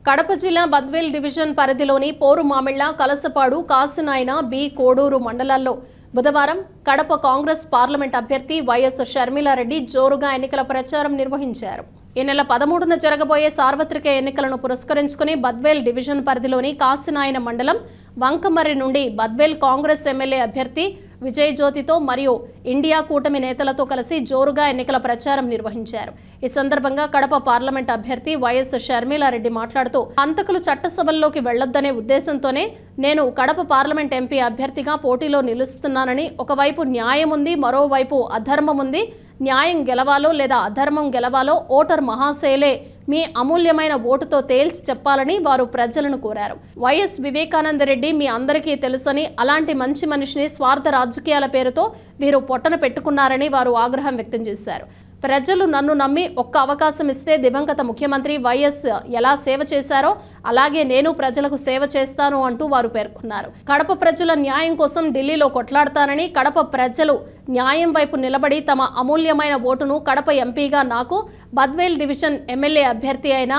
కడప జిల్లా బద్వేల్ డివిజన్ పరిధిలోని పోరుమామిళ్ల, కలసపాడు, కాసినాయన, బి కోడూరు మండలాల్లో బుధవారం కడప కాంగ్రెస్ పార్లమెంట్ అభ్యర్థి వైఎస్ షర్మిలారెడ్డి జోరుగా ఎన్నికల ప్రచారం నిర్వహించారు. ఈ నెల 13న జరగబోయే సార్వత్రిక ఎన్నికలను పురస్కరించుకుని బద్వేల్ డివిజన్ పరిధిలోని కాసినాయన మండలం వంకమర్రి నుండి బద్వేల్ కాంగ్రెస్ ఎమ్మెల్యే అభ్యర్థి విజయ్ జ్యోతితో మరియు ఇండియా కూటమి నేతలతో కలిసి జోరుగా ఎన్నికల ప్రచారం నిర్వహించారు. ఈ సందర్భంగా కడప పార్లమెంట్ అభ్యర్థి వైఎస్ షర్మిలారెడ్డి మాట్లాడుతూ హంతకులు చట్టసభల్లోకి వెళ్లొద్దనే ఉద్దేశంతోనే నేను కడప పార్లమెంట్ ఎంపీ అభ్యర్థిగా పోటీలో నిలుస్తున్నానని, ఒకవైపు న్యాయం ఉంది, మరోవైపు అధర్మం ఉంది. న్యాయం గెలవాలో లేదా అధర్మం గెలవాలో ఓటర్ మహాశైలే మీ అమూల్యమైన ఓటుతో తేల్చి చెప్పాలని వారు ప్రజలను కోరారు. వైఎస్ వివేకానందరెడ్డి మీ అందరికీ తెలుసని, అలాంటి మంచి మనిషిని స్వార్థ రాజకీయాల పేరుతో వీరు పొట్టన పెట్టుకున్నారని వారు ఆగ్రహం వ్యక్తం చేశారు. ప్రజలు నన్ను నమ్మి ఒక్క అవకాశం ఇస్తే దివంగత ముఖ్యమంత్రి వైఎస్ ఎలా సేవ చేశారో అలాగే నేను ప్రజలకు సేవ చేస్తాను అంటూ వారు పేర్కొన్నారు. కడప ప్రజల న్యాయం కోసం ఢిల్లీలో కొట్లాడతానని, కడప ప్రజలు న్యాయం వైపు నిలబడి తమ అమూల్యమైన ఓటును కడప ఎంపీగా నాకు, బద్వేల్ డివిజన్ ఎమ్మెల్యే అభ్యర్థి అయిన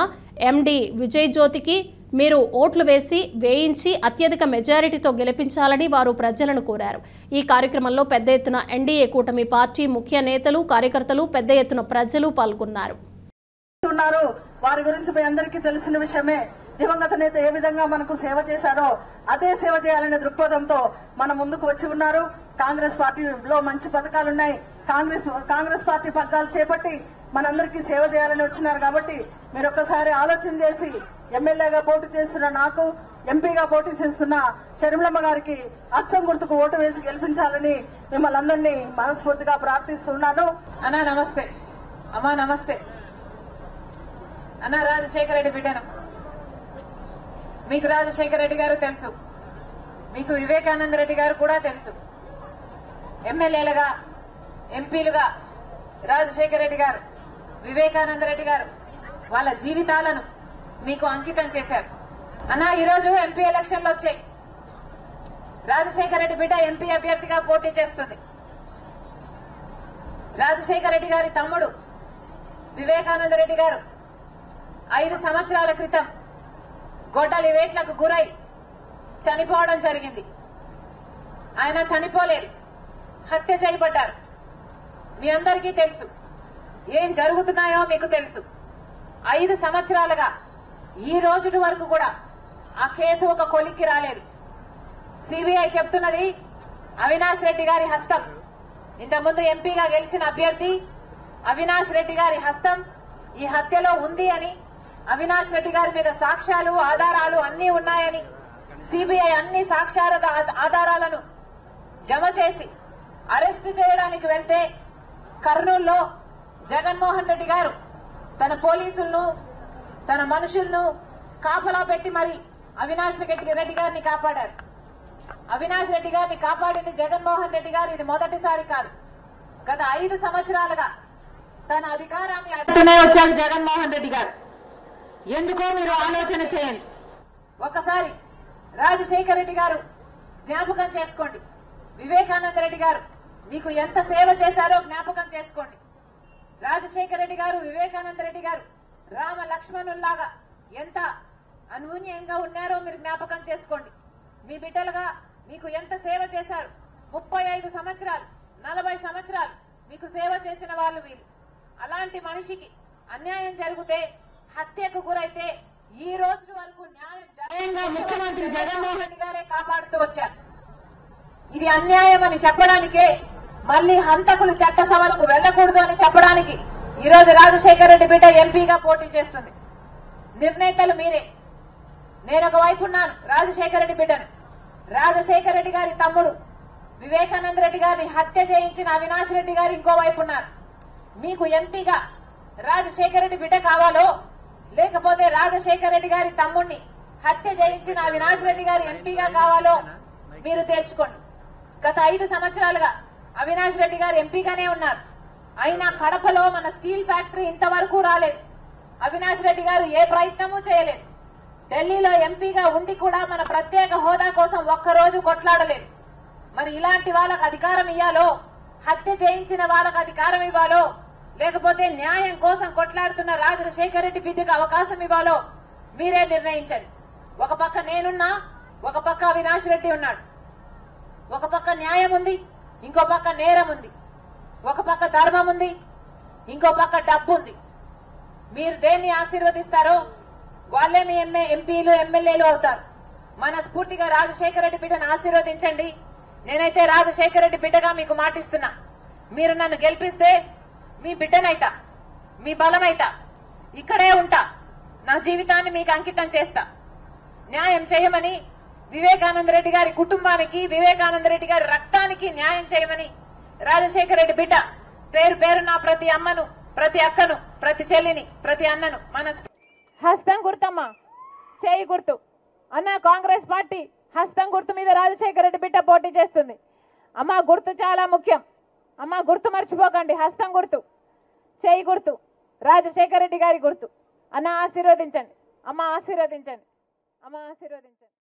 ఎండి విజయ్ జ్యోతికి మీరు ఓట్లు వేయించి అత్యధిక మెజారిటీతో గెలిపించాలని వారు ప్రజలను కోరారు. ఈ కార్యక్రమంలో పెద్ద ఎత్తున ఎన్డీఏ కూటమి పార్టీ ముఖ్య నేతలు, కార్యకర్తలు, పెద్ద ఎత్తున ప్రజలు పాల్గొన్నారు. వారి గురించి మీ అందరికీ తెలిసిన విషయమే. దివంగత నేత ఏ విధంగా మనకు సేవ చేశారో అదే సేవ చేయాలనే దృక్పథంతో మన ముందుకు వచ్చి ఉన్నారు. కాంగ్రెస్ పార్టీలో మంచి పథకాలున్నాయి. కాంగ్రెస్ పార్టీ పథకాలు చేపట్టి మనందరికీ సేవ చేయాలని వచ్చినారు. కాబట్టి మీరు ఒక్కసారి ఆలోచన చేసి ఎమ్మెల్యేగా పోటీ చేస్తున్న నాకు, ఎంపీగా పోటీ చేస్తున్న షర్మిలమ్మ గారికి అస్సం గుర్తుకు ఓటు వేసి గెలిపించాలని మిమ్మల్ని అందరినీ మనస్ఫూర్తిగా ప్రార్థిస్తున్నాను. అన్నా నమస్తే, అమ్మా నమస్తే. అన్నా రాజశేఖర రెడ్డి బిడ్డను. మీకు రాజశేఖర రెడ్డి గారు తెలుసు, మీకు వివేకానంద రెడ్డి గారు కూడా తెలుసు. ఎమ్మెల్యేలుగా, ఎంపీలుగా రాజశేఖర రెడ్డి గారు, వివేకానంద రెడ్డి గారు వాళ్ళ జీవితాలను మీకు అంకితం చేశారు. అన్నా ఈరోజు ఎంపీ ఎలక్షన్లు వచ్చాయి. రాజశేఖర రెడ్డి బిడ్డ ఎంపీ అభ్యర్థిగా పోటీ చేస్తుంది. రాజశేఖర రెడ్డి గారి తమ్ముడు వివేకానంద రెడ్డి గారు 5 సంవత్సరాల క్రితం గొడ్డలి వేట్లకు గురై చనిపోవడం జరిగింది. ఆయన చనిపోలేరు, హత్య చేయబడ్డారు. మీ అందరికీ తెలుసు, ఏం జరుగుతున్నాయో మీకు తెలుసు. 5 సంవత్సరాలుగా ఈ రోజు వరకు కూడా ఆ కేసు ఒక కొలిక్కి రాలేదు. సిబిఐ చెప్తున్నది అవినాష్ రెడ్డి గారి హస్తం, ఇంతకుముందు ఎంపీగా గెలిచిన అభ్యర్థి అవినాష్ రెడ్డి గారి హస్తం ఈ హత్యలో ఉంది అని, అవినాష్ రెడ్డి గారి మీద సాక్ష్యాలు, ఆధారాలు అన్నీ ఉన్నాయని సిబిఐ అన్ని సాక్ష్యాల ఆధారాలను జమ చేసి అరెస్ట్ చేయడానికి వెళ్తే కర్నూలులో జగన్మోహన్ రెడ్డి గారు తన పోలీసులను, తన మనుషులను కాపలా పెట్టి మరి అవినాష్ రెడ్డి గారిని కాపాడారు. అవినాష్ రెడ్డి గారిని కాపాడింది జగన్మోహన్ రెడ్డి గారు. ఇది మొదటిసారి కాదు. గత 5 సంవత్సరాలుగా తన అధికారాన్ని అడ్డునే వచ్చారు జగన్మోహన్ రెడ్డి గారు. ఎందుకో మీరు ఆలోచన చేయండి. ఒకసారి రాజశేఖర రెడ్డి గారు జ్ఞాపకం చేసుకోండి. వివేకానంద రెడ్డి గారు మీకు ఎంత సేవ చేశారో జ్ఞాపకం చేసుకోండి. రాజశేఖర రెడ్డి గారు, వివేకానంద రెడ్డి గారు రామ లక్ష్మణుల్లాగా ఎంత అన్యోన్యంగా ఉన్నారో మీరు జ్ఞాపకం చేసుకోండి. మీ బిడ్డలుగా మీకు ఎంత సేవ చేశారు. 35 సంవత్సరాలు, 40 సంవత్సరాలు మీకు సేవ చేసిన వాళ్ళు వీళ్ళు. అలాంటి మనిషికి అన్యాయం జరిగితే, హత్యకు గురైతే ఈ రోజు వరకు న్యాయం ముఖ్యమంత్రి జగన్మోహన్ రెడ్డి గారే కాపాడుతూ వచ్చారు. ఇది అన్యాయం అని చెప్పడానికే, మళ్లీ హంతకులు చట్టసభలకు వెళ్లకూడదు అని చెప్పడానికి ఈ రోజు రాజశేఖర రెడ్డి బిడ్డ ఎంపీగా పోటీ చేస్తుంది. నిర్ణేతలు మీరే. నేను ఒక వైపు ఉన్నాను, రాజశేఖర రెడ్డి బిడ్డను. రాజశేఖర రెడ్డి గారి తమ్ముడు వివేకానంద రెడ్డి గారిని హత్య చేయించిన అవినాష్ రెడ్డి గారు ఇంకో వైపు ఉన్నారు. మీకు ఎంపీగా రాజశేఖర రెడ్డి బిడ్డ కావాలో, లేకపోతే రాజశేఖర రెడ్డి గారి తమ్ముడిని హత్య చేయించిన అవినాష్ రెడ్డి గారి ఎంపీగా కావాలో మీరు తేల్చుకోండి. గత 5 సంవత్సరాలుగా అవినాష్ రెడ్డి గారు ఎంపీగానే ఉన్నారు. అయినా కడపలో మన స్టీల్ ఫ్యాక్టరీ ఇంతవరకు రాలేదు. అవినాష్ రెడ్డి గారు ఏ ప్రయత్నమూ చేయలేదు. ఢిల్లీలో ఎంపీగా ఉండి కూడా మన ప్రత్యేక హోదా కోసం ఒక్కరోజు కొట్లాడలేదు. మరి ఇలాంటి వాళ్ళకు అధికారం ఇవ్వాలో, హత్య చేయించిన వాళ్ళకు అధికారం ఇవ్వాలో, లేకపోతే న్యాయం కోసం కొట్లాడుతున్న రాజశేఖర రెడ్డి బిడ్డకు అవకాశం ఇవ్వాలో మీరే నిర్ణయించండి. ఒక పక్క నేనున్నా, ఒక పక్క అవినాష్ రెడ్డి ఉన్నాడు. ఒక పక్క న్యాయం ఉంది, ఇంకో పక్క నేరం ఉంది. ఒక పక్క ధర్మం ఉంది, ఇంకో పక్క డబ్బు ఉంది. మీరు దేన్ని ఆశీర్వదిస్తారో వాళ్ళే మీ ఎంపీలు ఎమ్మెల్యేలు అవుతారు. మనస్ఫూర్తిగా రాజశేఖర రెడ్డి బిడ్డను ఆశీర్వదించండి. నేనైతే రాజశేఖర రెడ్డి బిడ్డగా మీకు మాటిస్తున్నా, మీరు నన్ను గెలిపిస్తే మీ బిడ్డనైతా, మీ బలమైతా, ఇక్కడే ఉంటా, నా జీవితాన్ని మీకు అంకితం చేస్తా. న్యాయం చేయమని వివేకానంద రెడ్డి గారి కుటుంబానికి, వివేకానంద రెడ్డి గారి రక్తానికి న్యాయం చేయమని రాజశేఖర రెడ్డి బిడ్డ పేరు పేరున ప్రతి అమ్మను, ప్రతి అక్కను, ప్రతి చెల్లిని, ప్రతి అన్నను హస్తం గుర్తమ్మా, చేయి గుర్తు అన్న. కాంగ్రెస్ పార్టీ హస్తం గుర్తు మీద రాజశేఖర రెడ్డి బిడ్డ పోటీ చేస్తుంది. అమ్మ గుర్తు చాలా ముఖ్యం. అమ్మ గుర్తు మర్చిపోకండి. హస్తం గుర్తు, చేయి గుర్తు, రాజశేఖర రెడ్డి గారి గుర్తు. అన్న ఆశీర్వదించండి, అమ్మ ఆశీర్వదించండి, అమ్మ ఆశీర్వదించండి.